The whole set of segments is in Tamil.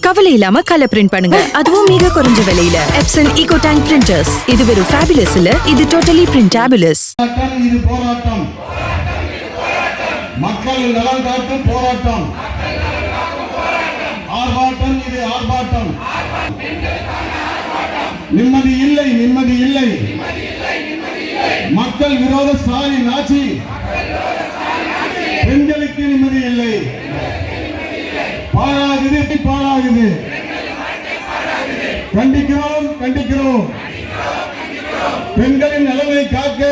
கவலை இல்லாம கலர் பிரிண்ட் பண்ணுங்க, அதுவும் மிக குறைஞ்ச விலையில. Epson eco tank printers. இது வெறும் ஃபேபுலஸ் இல்ல, இது டோட்டலி பிரிண்டபிளஸ். இது போராட்டம், மக்கள் நலன் காட்டும் போராட்டம். ஆர்ப்பாட்டம், இது ஆர்ப்பாட்டம். நிம்மதி இல்லை, நிம்மதி இல்லை. மக்கள் விரோத ஸ்டாலின் ஆட்சி. பெண்களுக்கு நிம்மதி இல்லை. பாழாகுது, பாழாகுது. கண்டிக்கிறோம், கண்டிக்கிறோம். பெண்களின் நலனை காக்க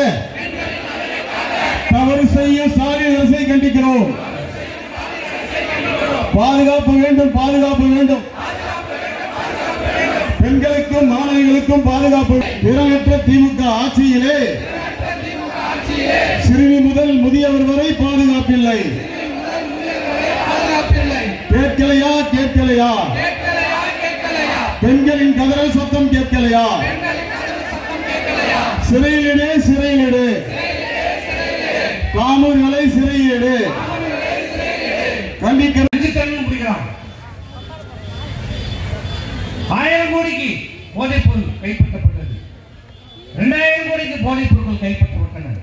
தவறு செய்யும் ஸ்டாலின் அரசை கண்டிக்கிறோம். பாதுகாப்பு வேண்டும், பாதுகாப்பு வேண்டும். பெண்களுக்கும் மாணவிகளுக்கும் பாதுகாப்பு. திறனற்ற திமுக ஆட்சியிலே சிறுமி முதல் முதியவர் வரை பாதுகாப்பில்லை. கேட்கலையா, கேட்கலையா? பெண்களின் கதறல் சத்தம் கேட்கலையா? சிறையிலிடு, சிறையிலிடு. காமூர்களை சிறையிலிடு. கண்டிக்கிறோம். 1000 கோடிக்கு போதைப் பொருள் கைப்பற்றப்பட்டது. 2000 கோடிக்கு போதைப் பொருட்கள் கைப்பற்றப்பட்டன.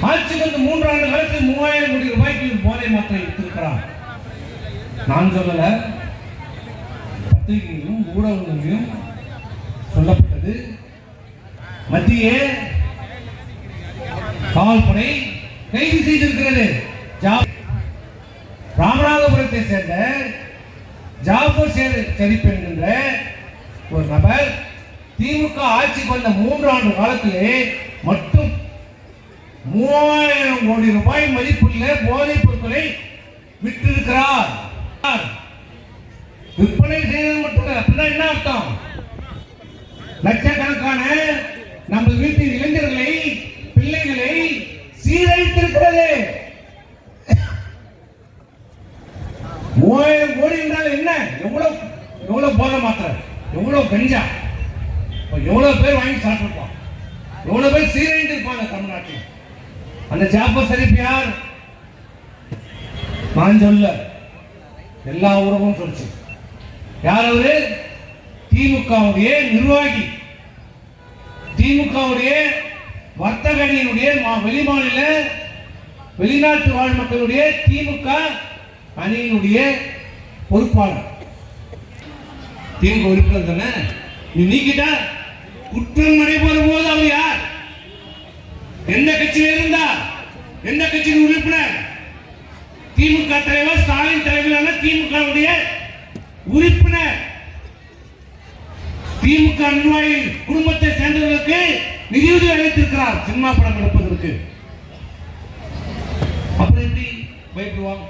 ஆட்சிக்கு வந்து 3 ஆண்டு காலத்தில் 3000 கோடி ரூபாய்க்கு போதை மாத்திரை வித்திருக்கிறார். நான் சொல்லல, பத்திரிகைகளிலும் ஊடகங்களிலும் சொல்லப்பட்டது. மத்திய காவல்படை கைது செய்திருக்கிறது. ராமநாதபுரத்தை சேர்ந்த ஜாபர் ஷெரீப் என்கின்ற ஒரு நபர் திமுக ஆட்சிக்கு வந்த 3 ஆண்டு காலத்திலே மட்டும் 3000 கோடி ரூபாய் மதிப்புள்ள போதைப் பொருட்களை விற்றிருக்கிறார். விற்பனை செய்தது மட்டும் அப்படின்னா என்ன அர்த்தம்? லட்சக்கணக்கான நம்ம வீட்டின் இளைஞர்களை, பிள்ளைகளை சீரழித்திருக்கிறது. 3000 கோடி என்றால் என்ன? எவ்வளவு போதை மாத்திரை, எவ்வளவு கஞ்சா, எவ்வளவு பேர் வாங்கி சாப்பிட்டுருப்பான், எவ்வளவு பேர் சீரழிந்திருப்பாங்க தமிழ்நாட்டில். அந்த ஜாபர் ஷெரீப் யார்? நான் சொல்ல, எல்லா ஊடகமும் சொல்லிச்சு. யார் அவரு? திமுகவுடைய நிர்வாகி, திமுகவுடைய வர்த்தக அணியினுடைய வெளிமாநில வெளிநாட்டு வாழ் மக்களுடைய திமுக அணியினுடைய பொறுப்பாளர். திமுக உறுப்பினர் தானே? நீ நீக்கிட்டா குற்றம் நடைபெறும் போது அவர் யார்? எந்த கட்சியில் இருந்தார்? எந்த கட்சியின் உறுப்பினர்? திமுக தலைவர் ஸ்டாலின் தலைமையிலான திமுக உறுப்பினர். திமுக நிர்வாகி குடும்பத்தை சேர்ந்தவர்களுக்கு நிதியுதவி அளித்திருக்கிறார் சினிமா படம் எடுப்பதற்கு. அப்புறம் எப்படி பயப்படுவான்?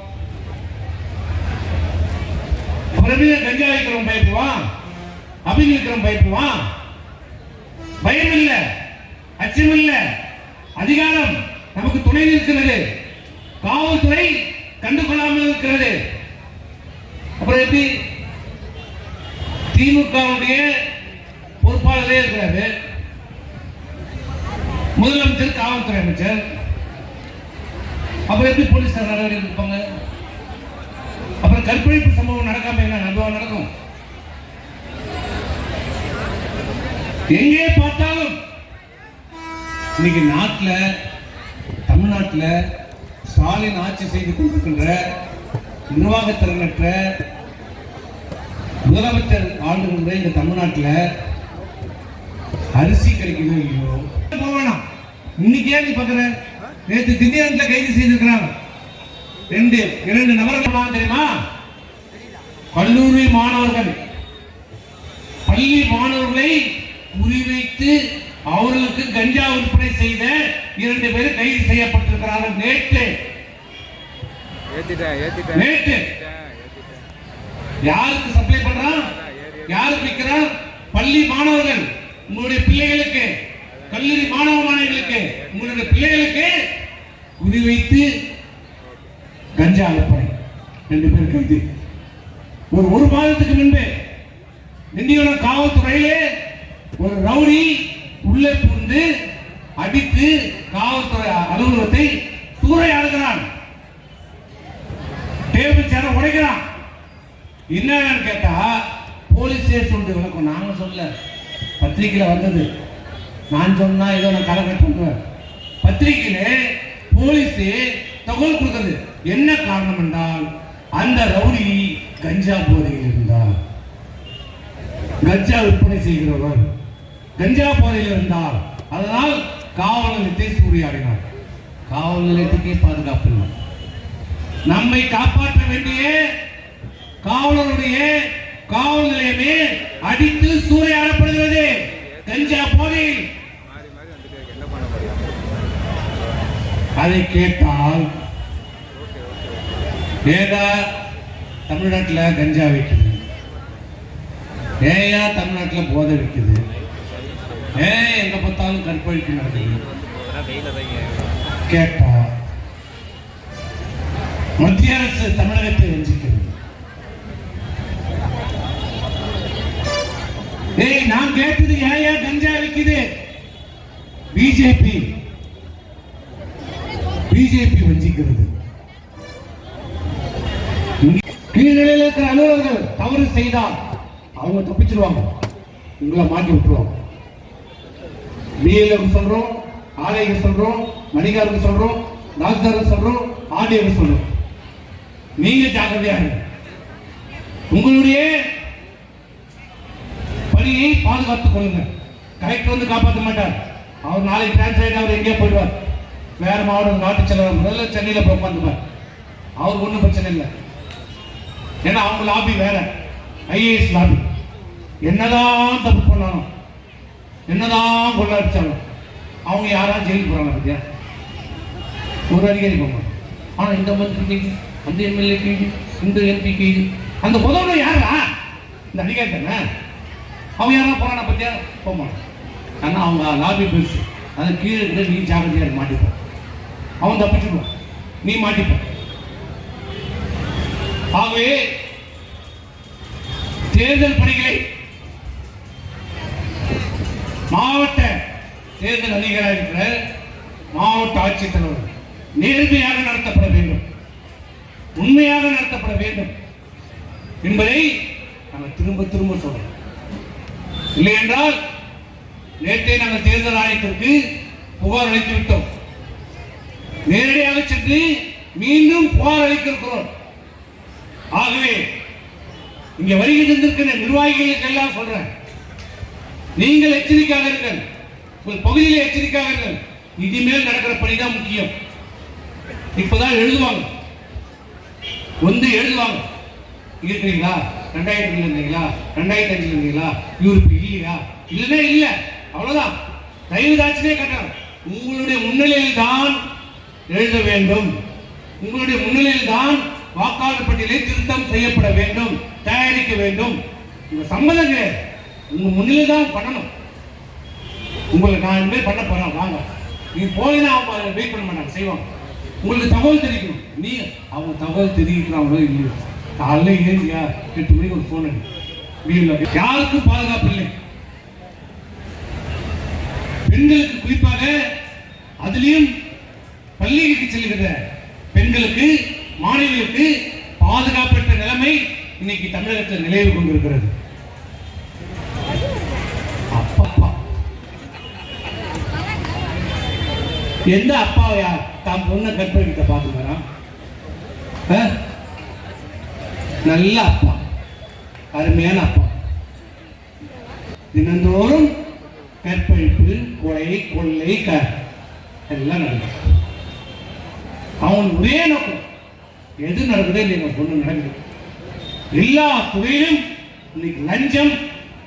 கஞ்சா வைக்கிறோம் பயப்படுவான், அபின் வைக்கிறோம் பயப்படுவான். பயம் இல்ல, அச்சம் இல்ல. அதிகாரம் நமக்கு துணை இருக்கிறது. காவல்துறை கண்டுகொள்ளாமல் இருக்கிறது. அப்புறம் எப்படி? திமுகவுடைய பொறுப்பாளரே இருக்கிறாரு, முதலமைச்சர், காவல்துறை அமைச்சர். அப்புறம் எப்படி போலீசார் நடவடிக்கை எடுப்பாங்க? அப்புறம் கற்பழிப்பு சம்பவம் நடக்காம என்ன நடக்கும்? எங்கே பார்த்தாலும் இன்னைக்கு நாட்டில், தமிழ்நாட்டில் ஸ்டாலின் ஆட்சி செய்து கொண்டிருக்கின்ற நிர்வாகத்திறனற்ற முதலமைச்சர் ஆளுகின்ற இந்த தமிழ்நாட்டில் அரிசி கிடைக்குதோ இல்லையோ போவேணாம். இன்னைக்கே நீ பார்க்குற, நேற்று திண்டிவனத்தில் கைது செய்திருக்கிறாங்க 2 நபர்கள். தெரியுமா? கல்லூரி மாணவர்கள், பள்ளி மாணவர்களை குறிவைத்து அவர்களுக்கு கஞ்சா விற்பனை செய்த 2 பேர் கைது செய்யப்பட்டிருக்கிறார்கள். நேற்று யாருக்கு சப்ளை பண்றான், யாருக்கு விற்கிறான்? பள்ளி மாணவர்கள். உங்களுடைய பிள்ளைகளுக்கு, கல்லூரி மாணவ மாணவிகளுக்கு, உங்களுடைய பிள்ளைகளுக்கு குறிவைத்து கஞ்சா விற்பனை. 2 பேர் கைது. ஒரு மாதத்துக்கு முன்பு திண்டிவனம் காவல்துறையிலே ஒரு ரவுடி உள்ளே புகுந்து அடித்து காவல்துறை அலுவலகத்தை சூறையாடுகிறான், டேபிள் சேர உடைக்கிறான். என்னன்னு கேட்டா போலீஸே சொல்லிட்டு விளக்கம். நாங்க சொல்ல, பத்திரிகையில வந்தது. நான் சொன்னா ஏதோ நான் கதை கட்டுவேன். பத்திரிகையில போலீஸே தகவல் கொடுக்கிறது. என்ன காரணம் என்றால் அந்த ரவுடி கஞ்சா போதையில் இருந்தார், கஞ்சா விற்பனை செய்கிறவர் கஞ்சா போதையில் இருந்தார். அதனால் காவல் நிலையத்தை சூறையாடினார். காவல் நிலையத்துக்கே பாதுகாப்பு இல்லை. நம்மை காப்பாற்ற வேண்டிய காவலருடைய காவல் நிலையமே அடித்து சூறையாடப்படுகிறது கஞ்சா போதையில். அதை கேட்டால் ஏதா தமிழ்நாட்டில் கஞ்சா விற்குது, ஏயா தமிழ்நாட்டில் போதை விற்குது, எங்க பார்த்தாலும் கற்பழிப்பு நடக்குது கேட்டா மத்திய அரசு தமிழகத்தை வஞ்சிக்கிறது. நான் கேட்டது ஏயா கஞ்சா விற்குது? பிஜேபி வஞ்சிக்கிறது. கீழ்நிலையில் இருக்கிற அலுவலர்கள் தவறு செய்தால் அவங்க தப்பிச்சிருவாங்க, உங்களை மாட்டி விட்டுருவாங்க. பிஎல்ஏ சொல்றோம், ஆலைக்கு சொல்றோம், மணிகாருக்கு சொல்றோம், டாக்டருக்கு சொல்றோம், ஆடியோக்கு சொல்றோம். நீங்க ஜாக்கிரதையா இருங்க. உங்களுடைய பணியை பாதுகாத்துக் கொள்ளுங்க. கலெக்டர் வந்து காப்பாற்ற மாட்டார். அவர் நாளைக்கு டிரான்ஸ்லேட் அவர் எங்கேயே போயிடுவார், வேற மாவட்டம் நாட்டு செலவர் முதல்ல சென்னையில போய் உட்காந்துப்பார். அவருக்கு ஒன்றும் பிரச்சனை இல்லை. ஏன்னா அவங்க லாபி வேற, ஐஏஎஸ் லாபி. என்னதான் தப்பு பண்ணாலும், என்னதான் கொள்ளடிச்சாலும் அவங்க யாராவது ஜெயிலுக்கு போறாங்க பத்தியா? ஒரு அதிகாரி போக மாட்டோம். ஆனா இந்த மந்திரி கைது, அந்த எம்எல்ஏ கைது, இந்த எம்பி கைது, அந்த உதவுல யாரா? இந்த அதிகாரி தானே. அவங்க யாரா போறானா பத்தியா? போக மாட்டோம். ஆனா அவங்க லாபி பெருசு. அது கீழே இருக்கிற நீ ஜாகிரதையா மாட்டிப்பான். அவன் தப்பிச்சுடுவான், நீ மாட்டிப்பான். ஆகவே தேர்தல் பணிகளை மாவட்ட தேர்தல் அதிகாரியாக இருக்கிற மாவட்ட ஆட்சித்தலைவர் நேர்மையாக நடத்தப்பட வேண்டும், உண்மையாக நடத்தப்பட வேண்டும் என்பதை நாங்கள் திரும்ப திரும்ப சொல்றோம். இல்லை என்றால் நேற்றே நாங்கள் தேர்தல் ஆணையத்திற்கு புகார் அளித்து விட்டோம். நேரடியாக சென்று மீண்டும் புகார் அளித்திருக்கிறோம். ஆகவே இங்க வருகின்ற நிர்வாகிகளுக்கு எல்லாம் சொல்றேன், நீங்கள் எச்சரிக்கையாக இருங்கள், உங்கள் பகுதியில் எச்சரிக்கையாக இருங்கள். இனிமேல் நடக்கிற பணிதான் முக்கியம். இப்பதான் எழுதுவாங்க, வந்து எழுதுவாங்க. இருக்கிறீங்களா, 2000 இருந்தீங்களா, 2005 இருந்தீங்களா, இவருக்கு இல்லையா, இல்லைன்னா இல்லை, அவ்வளவுதான். தயவு தாட்சியே கட்டணும். உங்களுடைய முன்னிலையில் தான் எழுத வேண்டும், உங்களுடைய முன்னிலையில் தான் வாக்காளர் பட்டியலை திருத்தம் செய்யப்பட வேண்டும், தயாரிக்க வேண்டும். உங்க சம்மதம் கிடையாது, உங்க முன்னிலை தான் பண்ணணும். உங்களுக்கு நான் இந்த மாதிரி பண்ண போறேன் வாங்க, நீங்க போயினா அவங்க வெயிட் பண்ண மாட்டாங்க, செய்வாங்க. உங்களுக்கு தகவல் தெரிவிக்கணும். நீ அவங்க தகவல் தெரிவிக்கிறாங்களோ இல்லையோ, காலையில் ஏறியா 8 மணிக்கு ஒரு போன் அடி. யாருக்கும் பாதுகாப்பு இல்லை. பெண்களுக்கு குறிப்பாக, அதிலையும் பள்ளிகளுக்கு செல்கிற பெண்களுக்கு, மாணவிகளுக்கு பாதுகாப்பற்ற நிலைமை இன்னைக்கு தமிழகத்தில் நிலவு கொண்டிருக்கிறது. அப்பா எந்த அப்பாவையா தான் பொண்ணை கற்பழிக்க பார்த்துக்கிறான்? நல்ல அப்பா, அருமையான அப்பா. தினந்தோறும் கற்பழிப்பு, கொலை, கொள்ளை எல்லாம் நடக்குது. அவன் ஒரே நோக்கம், எது நடக்குதோ இல்லைங்க பொண்ணு நடக்குது. எல்லா துறையிலும் இன்னைக்கு லஞ்சம்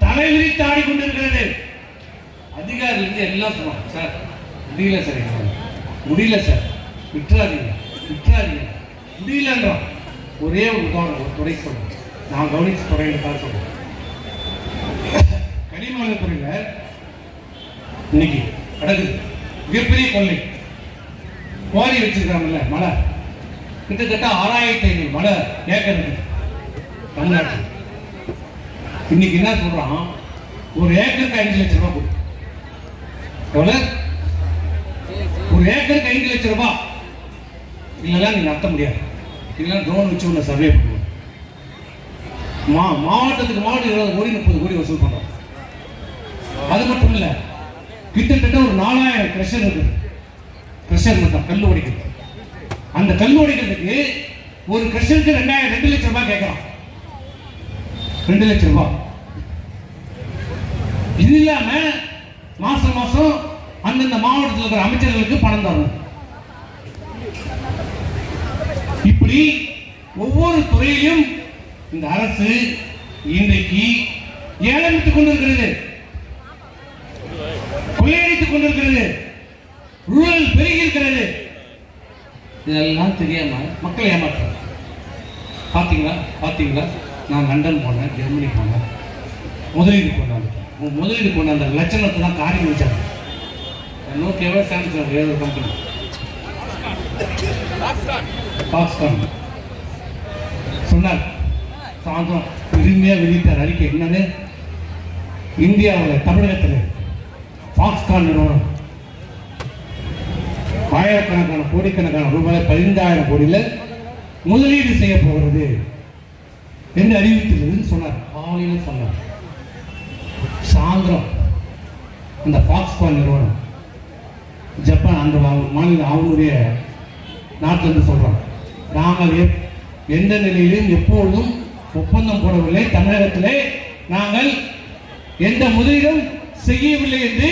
தலைவிரித்து ஆடிக்கொண்டிருக்கிறது. அதிகாரிகள் இருந்து எல்லாம் சொல்லுவாங்க, சார் முடியல சார், முடியல சார், விட்டுறாதீங்க விட்டுறாதீங்க, முடியலன்றோம். ஒரே ஒரு உதாரணம், ஒரு துறை சொல்றேன், நான் கவனிச்ச துறையில தான் சொல்றேன். கனிமவள துறையில இன்னைக்கு நடக்குது மிகப்பெரிய கொள்ளை. குவாரி வச்சிருக்காங்கல்ல, மலை கிட்டத்தட்ட 6500 மலை ஏக்கர் இருக்குது தமிழ்நாட்டில். இன்னைக்கு என்ன சொல்றான், ஒரு ஏக்கருக்கு 5 லட்சம் ரூபாய் கொடு. எவ்வளவு? ஒரு ஏக்கருக்கு 5 லட்சம் ரூபாய் இல்லைன்னா நீ நடத்த முடியாது. இல்லைன்னா ட்ரோன் வச்சு உன்னை சர்வே பண்ணுவோம். மாவட்டத்துக்கு மாவட்டம் 20 கோடி 30 கோடி வசூல் பண்றோம். அது மட்டும் இல்ல, கிட்டத்தட்ட ஒரு 4000 கிரஷர் இருக்குது. கிரஷர் மட்டும் கல் உடைக்கிறது. அந்த கல் உடைக்கிறதுக்கு ஒரு கிரஷருக்கு 2 லட்சம் ரூபாய் கேட்கலாம். 2 லட்சம் ரூபாய். இது இல்லாம மாசம் மாசம் அந்தந்த மாவட்டத்தில் இருக்கிற அமைச்சர்களுக்கு பணம் தரணும். இப்படி ஒவ்வொரு துறையிலும் இந்த அரசு இன்றைக்கு ஏலமிட்டுக் கொண்டிருக்கிறது, கொள்ளையடித்துக் கொண்டிருக்கிறது, ஊழல் பெருகி இருக்கிறது. இதெல்லாம் தெரியாம மக்களை ஏமாற்ற. பாத்தீங்களா நான் லண்டன் போனேன், ஜெர்மனி போனேன், முதலீடு போனேன். முதலீடு போன அந்த லட்சணத்தை தான் காரியம் வச்சாங்க. நோக்கியாவே சாம்சங் ஏதோ கம்பெனி பாக்ஸ்கான் சொன்னார். சாயந்தரம் பெருமையா வெளியிட்டார் அறிக்கை. என்னன்னு, இந்தியாவில் தமிழகத்தில் பாக்ஸ்கான் நிறுவனம் ஆயிரக்கணக்கான கோடிக்கணக்கான ரூபாய் 15,000 கோடியில் முதலீடு செய்ய போகிறது என்று அறிவித்துள்ளதுன்னு சொன்னார். காலையில் சொன்னார். சாயந்தரம் அந்த பாக்ஸ்கான் நிறுவனம் ஜப்பான் அந்த மாநிலம் அவங்களுடைய நாட்டிலிருந்து சொல்றாங்க, நாங்கள் எந்த நிலையிலும் எப்பொழுதும் ஒப்பந்தம் போடவில்லை, தமிழகத்திலே நாங்கள் எந்த முதலீடும் செய்யவில்லை என்று